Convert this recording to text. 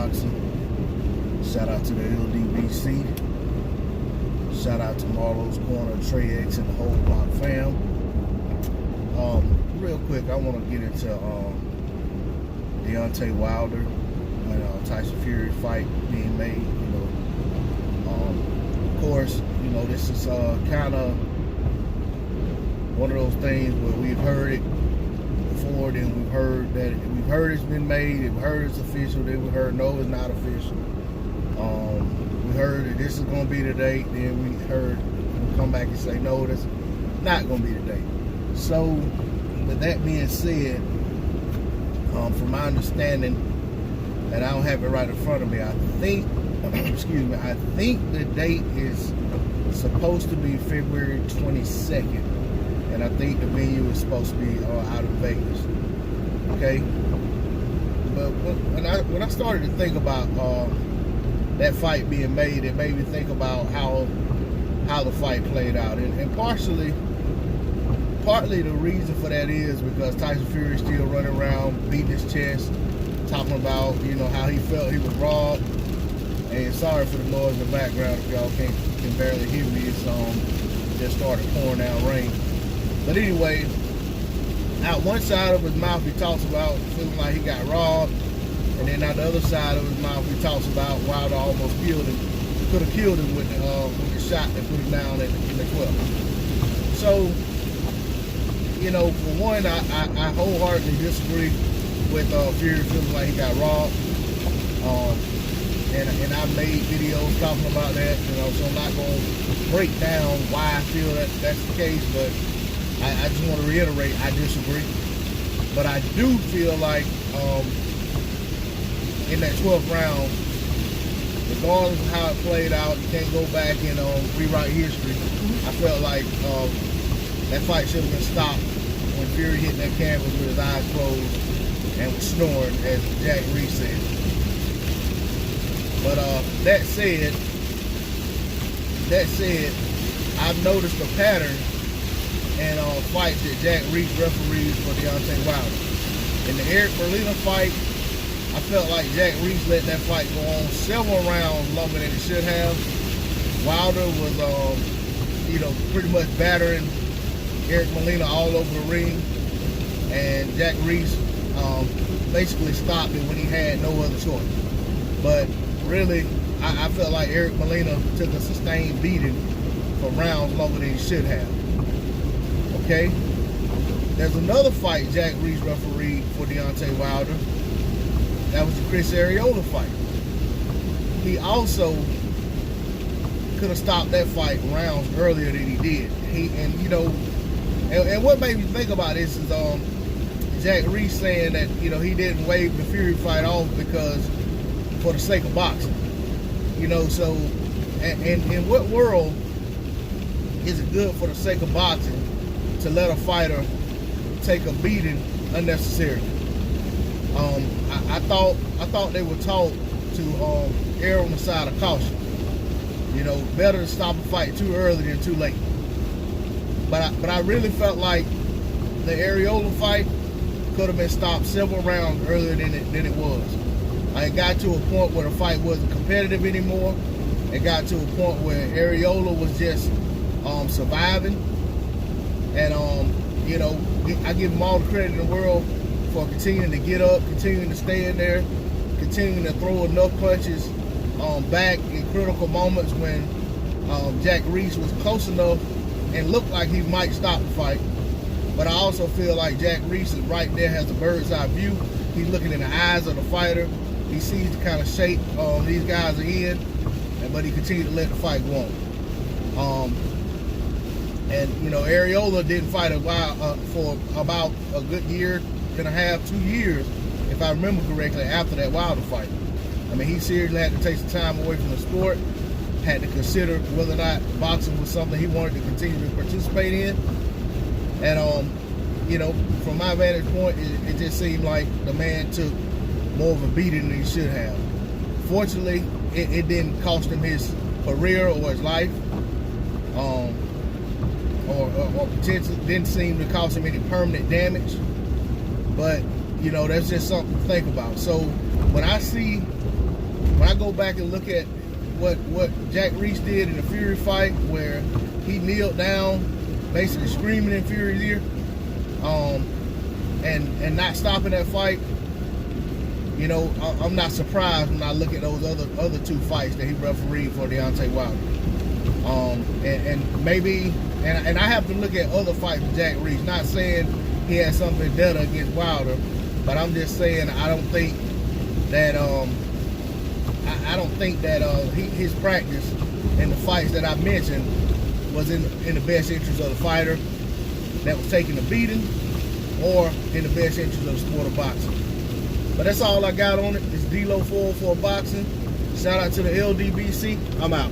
boxing. Shout out to the LDBC. Shout out to Marlo's Corner, Trey X, and the whole block fam. Real quick, I want to get into Deontay Wilder and Tyson Fury fight being made. Of course, this is kind of one of those things where we've heard it before, then we've heard it's been made, we've heard it's official, then we heard no, it's not official. We heard that this is going to be the date, then we heard we'll come back and say no, that's not going to be the date. So, with that being said, from my understanding, and I don't have it right in front of me, I think, I think the date is supposed to be February 22nd, and I think the venue is supposed to be out of Vegas. Okay, but when I started to think about that fight being made, it made me think about how the fight played out, and partly the reason for that is because Tyson Fury is still running around beating his chest, talking about how he felt he was robbed. And sorry for the noise in the background if y'all can barely hear me. It's just started pouring down rain. But anyway, out one side of his mouth he talks about feeling like he got robbed, and then out the other side of his mouth he talks about Wilder almost killed him. Could have killed him with the shot that put him down in the 12th. So, for one, I wholeheartedly disagree with Fury feeling like he got robbed. And I made videos talking about that, so I'm not going to break down why I feel that's the case, but I just want to reiterate, I disagree. But I do feel like in that 12th round, regardless of how it played out, you can't go back and rewrite history. I felt like that fight should have been stopped when Fury hit that canvas with his eyes closed and was snoring, as Jack Reiss said. But that said, I've noticed a pattern in fights that Jack Reiss referees for Deontay Wilder. In the Eric Molina fight, I felt like Jack Reiss let that fight go on several rounds longer than it should have. Wilder was, pretty much battering Eric Molina all over the ring, and Jack Reiss basically stopped it when he had no other choice. But really, I felt like Eric Molina took a sustained beating for rounds longer than he should have. Okay? There's another fight Jack Reiss refereed for Deontay Wilder. That was the Chris Arreola fight. He also could have stopped that fight rounds earlier than he did. And what made me think about this is Jack Reiss saying that he didn't wave the Fury fight off because for the sake of boxing, so in what world is it good for the sake of boxing to let a fighter take a beating unnecessarily? I thought they were taught to err on the side of caution. Better to stop a fight too early than too late. But I really felt like the Arreola fight could have been stopped several rounds earlier than it was. It got to a point where the fight wasn't competitive anymore. It got to a point where Arreola was just surviving. And, I give him all the credit in the world for continuing to get up, continuing to stay in there, continuing to throw enough punches back in critical moments when Jack Reiss was close enough and looked like he might stop the fight. But I also feel like Jack Reiss is right there, has a bird's eye view. He's looking in the eyes of the fighter. He sees the kind of shape these guys are in, but he continued to let the fight go on. And Arreola didn't fight a while for about a good year and a half, 2 years, if I remember correctly, after that Wilder fight. He seriously had to take some time away from the sport, had to consider whether or not boxing was something he wanted to continue to participate in. And from my vantage point, it just seemed like the man took more of a beating than he should have. Fortunately, it didn't cost him his career or his life, or potentially didn't seem to cause him any permanent damage. But that's just something to think about. So when I see when I go back and look at what Jack Reiss did in the Fury fight, where he kneeled down, basically screaming in Fury's ear, and not stopping that fight, you know, I'm not surprised when I look at those other two fights that he refereed for Deontay Wilder. And maybe, and I have to look at other fights with Jack Reiss. Not saying he has something better against Wilder, but I'm just saying I don't think that his practice in the fights that I mentioned was in the best interest of the fighter that was taking the beating, or in the best interest of the sport of boxing. But that's all I got on it. It's D-Lo 404 Boxing. Shout out to the LDBC. I'm out.